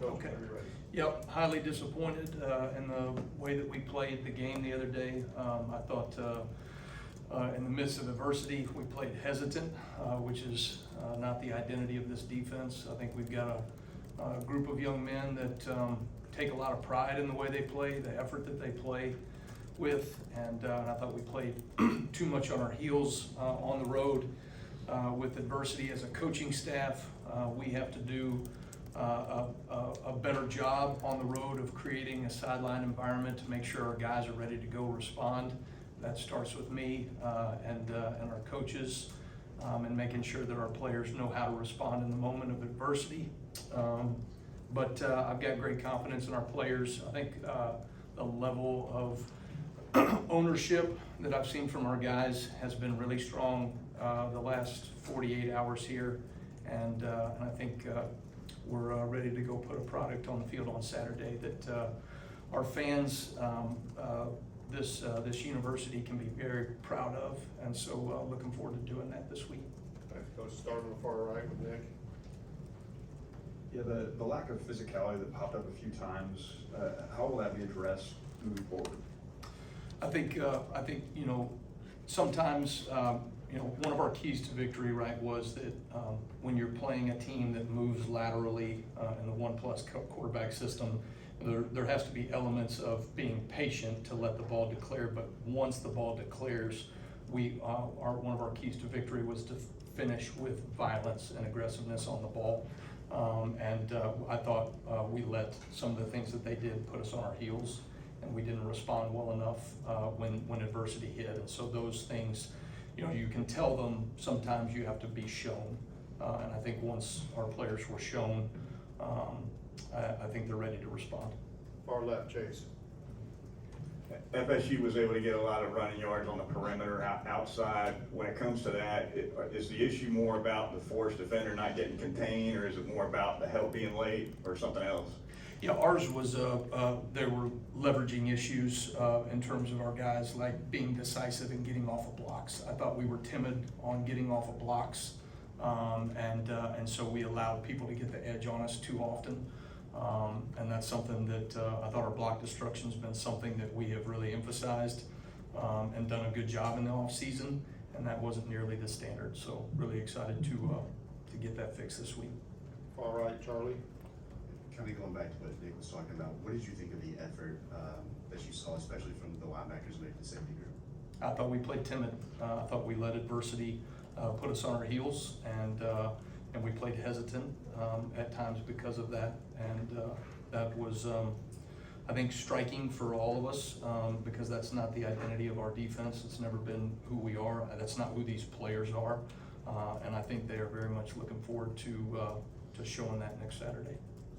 Okay. Yep, highly disappointed in the way that we played the game the other day. I thought in the midst of adversity, we played hesitant, which is not the identity of this defense. I think we've got a group of young men that take a lot of pride in the way they play, the effort that they play with, and I thought we played too much on our heels on the road with adversity. As a coaching staff, we have to do a better job on the road of creating a sideline environment to make sure our guys are ready to go respond. That starts with me and our coaches, and making sure that our players know how to respond in the moment of adversity. But I've got great confidence in our players. I think the level of ownership that I've seen from our guys has been really strong the last 48 hours here, and I think we're ready to go put a product on the field on Saturday that our fans, this university can be very proud of, and so looking forward to doing that this week. Coach, starting on the far right with Nick. Yeah, the lack of physicality that popped up a few times, how will that be addressed moving forward? I think you know, sometimes you know, one of our keys to victory, right, was that when you're playing a team that moves laterally in the 1+ quarterback system, there has to be elements of being patient to let the ball declare. But once the ball declares, one of our keys to victory was to finish with violence and aggressiveness on the ball. I thought we let some of the things that they did put us on our heels, and we didn't respond well enough when adversity hit. And so those things, you know, you can tell them, sometimes you have to be shown. And I think once our players were shown, I think they're ready to respond. Far left, Chase. FSU was able to get a lot of running yards on the perimeter outside. When it comes to that, is the issue more about the force defender not getting contained, or is it more about the help being late, or something else? Yeah, ours was, there were leveraging issues in terms of our guys like being decisive and getting off of blocks. I thought we were timid on getting off of blocks, and so we allowed people to get the edge on us too often. And that's something that I thought our block destruction has been something that we have really emphasized and done a good job in the offseason, and that wasn't nearly the standard. So really excited to get that fixed this week. Far right, Charlie. Kind of going back to what Nick was talking about, what did you think of the effort that you saw, especially from the linebackers making the safety group? I thought we played timid. I thought we let adversity put us on our heels, and we played hesitant at times because of that. And that was, I think, striking for all of us because that's not the identity of our defense. It's never been who we are. That's not who these players are. And I think they are very much looking forward to showing that next Saturday.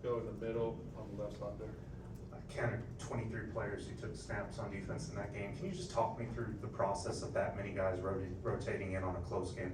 Go in the middle on the left side there. I counted 23 players who took snaps on defense in that game. Can you just talk me through the process of that many guys rotating in on a close game?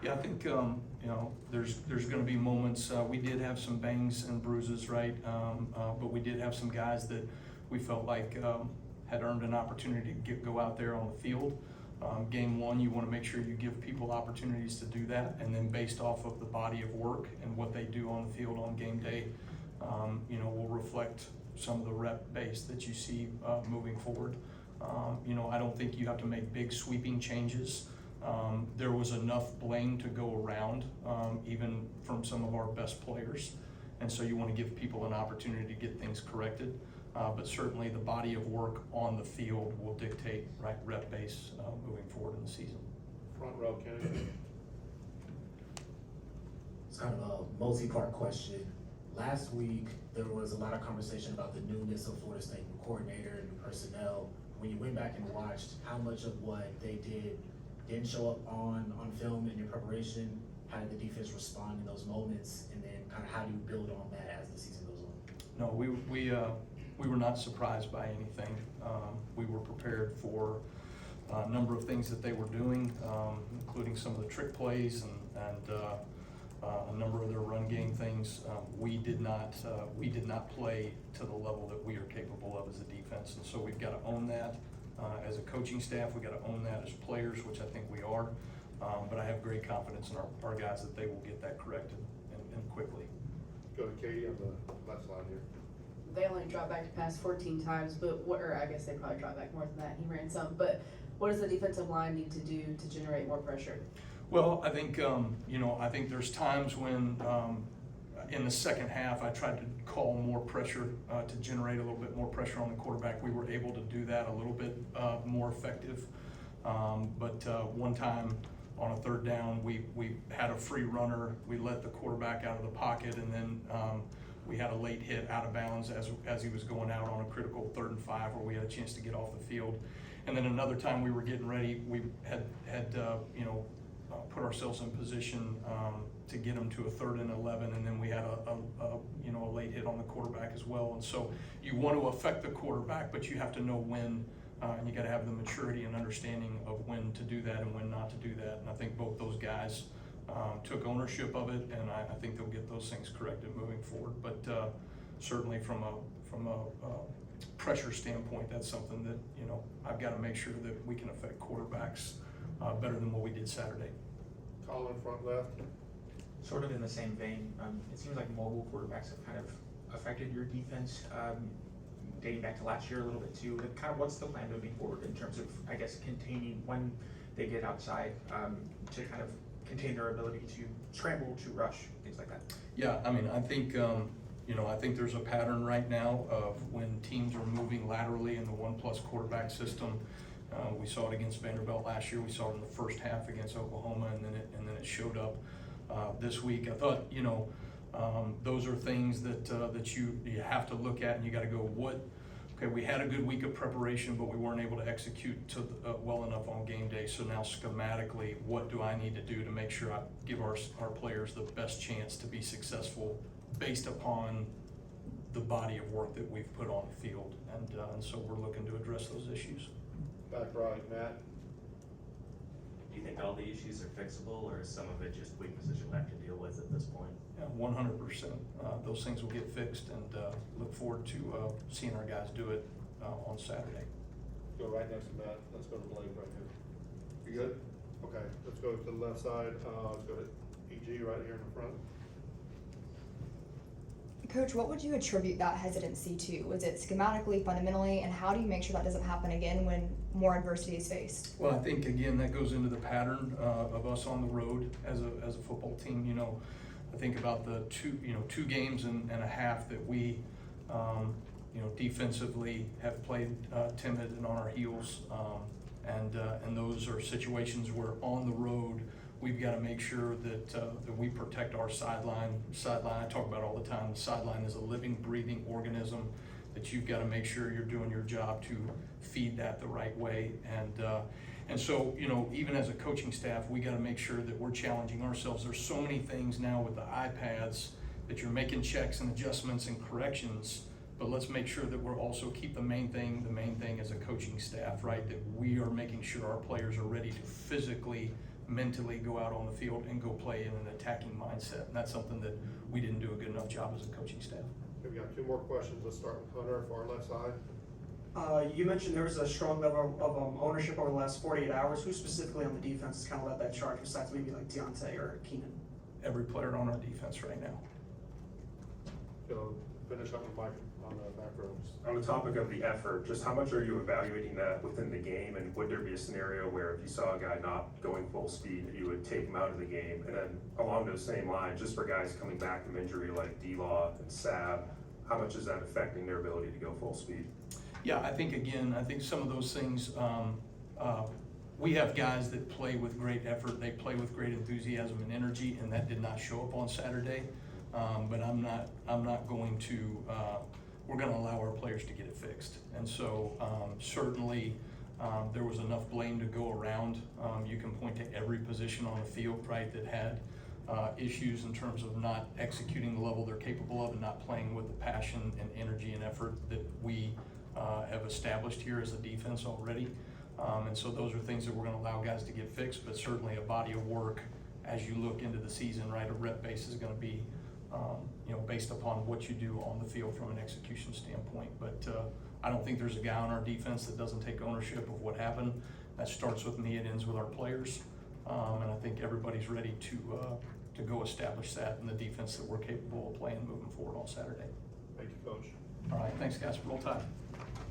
Yeah, I think you know, there's going to be moments. We did have some bangs and bruises, right? But we did have some guys that we felt like had earned an opportunity to go out there on the field. Game one, you want to make sure you give people opportunities to do that, and then based off of the body of work and what they do on the field on game day, you know, will reflect some of the rep base that you see moving forward. You know, I don't think you have to make big sweeping changes. There was enough blame to go around, even from some of our best players, and so you want to give people an opportunity to get things corrected. But certainly the body of work on the field will dictate, right, rep base moving forward in the season. Front row, Kenny. It's kind of a multi-part question. Last week, there was a lot of conversation about the newness of Florida State, new coordinator, new personnel. When you went back and watched how much of what they didn't show up on film in your preparation, how did the defense respond in those moments, and then kind of how do you build on that as the season goes on? No, we were not surprised by anything. We were prepared for a number of things that they were doing, including some of the trick plays and a number of their run game things. We did not play to the level that we are capable of as a defense, and so we've got to own that as a coaching staff. We've got to own that as players, which I think we are. But I have great confidence in our guys that they will get that corrected and quickly. Go to Katie on the left side here. They only dropped back to pass 14 times, but or I guess they probably dropped back more than that. He ran some, but what does the defensive line need to do to generate more pressure? Well, I think, I think there's times when, in the second half, I tried to call more pressure to generate a little bit more pressure on the quarterback. We were able to do that a little bit more effective. But one time on a third down, we had a free runner. We let the quarterback out of the pocket, and then we had a late hit out of bounds as he was going out on a critical 3rd and 5 where we had a chance to get off the field. And then another time we were getting ready, we had put ourselves in position to get them to a 3rd and 11, and then we had a late hit on the quarterback as well. And so you want to affect the quarterback, but you have to know when, and you got to have the maturity and understanding of when to do that and when not to do that. And I think both those guys took ownership of it, and I think they'll get those things corrected moving forward. But certainly from a pressure standpoint, that's something that I've got to make sure that we can affect quarterbacks better than what we did Saturday. Colin, front left. Sort of in the same vein, it seems like mobile quarterbacks have kind of affected your defense, dating back to last year a little bit too. But kind of what's the plan moving forward in terms of, I guess, containing when they get outside to kind of contain their ability to scramble, to rush, things like that? Yeah, I mean, I think, I think there's a pattern right now of when teams are moving laterally in the 1+ quarterback system. We saw it against Vanderbilt last year. We saw it in the first half against Oklahoma, and then it showed up this week. I thought, those are things that you have to look at, and you got to go, okay, we had a good week of preparation, but we weren't able to execute well enough on game day. So now schematically, what do I need to do to make sure I give our players the best chance to be successful based upon the body of work that we've put on the field? And so we're looking to address those issues. Back right, Matt. Do you think all the issues are fixable, or is some of it just weaknesses you'll have to deal with at this point? Yeah, 100%. Those things will get fixed, and look forward to seeing our guys do it on Saturday. Go right next to Matt. Let's go to Blake right here. You good? Okay, let's go to the left side. Let's go to EG right here in the front. Coach, what would you attribute that hesitancy to? Was it schematically, fundamentally, and how do you make sure that doesn't happen again when more adversity is faced? Well, I think, again, that goes into the pattern of us on the road as a football team. I think about the 2 games and a half that we, defensively have played timid and on our heels. And those are situations where on the road, we've got to make sure that we protect our sideline. I talk about all the time, the sideline is a living, breathing organism that you've got to make sure you're doing your job to feed that the right way. And so, even as a coaching staff, we got to make sure that we're challenging ourselves. There's so many things now with the iPads that you're making checks and adjustments and corrections, but let's make sure that we're also keep the main thing as a coaching staff, right? That we are making sure our players are ready to physically, mentally go out on the field and go play in an attacking mindset. And that's something that we didn't do a good enough job as a coaching staff. We've got 2 more questions. Let's start with Hunter for our left side. You mentioned there was a strong level of ownership over the last 48 hours. Who specifically on the defense has kind of led that charge besides maybe like Deontay or Keenan? Every player on our defense right now. So finish up with Mike on the back rows. On the topic of the effort, just how much are you evaluating that within the game, and would there be a scenario where if you saw a guy not going full speed, that you would take him out of the game? And then along those same lines, just for guys coming back from injury like D-Law and Sab, how much is that affecting their ability to go full speed? Yeah, I think some of those things, we have guys that play with great effort, they play with great enthusiasm and energy, and that did not show up on Saturday. But I'm not going to, we're gonna allow our players to get it fixed. And so certainly there was enough blame to go around. You can point to every position on the field, right, that had issues in terms of not executing the level they're capable of and not playing with the passion and energy and effort that we have established here as a defense already. And so those are things that we're gonna allow guys to get fixed, but certainly a body of work as you look into the season, right? A rep base is gonna be, based upon what you do on the field from an execution standpoint. But I don't think there's a guy on our defense that doesn't take ownership of what happened. That starts with me, it ends with our players. And I think everybody's ready to go establish that in the defense that we're capable of playing moving forward on Saturday. Thank you, Coach. All right, thanks guys, roll tide.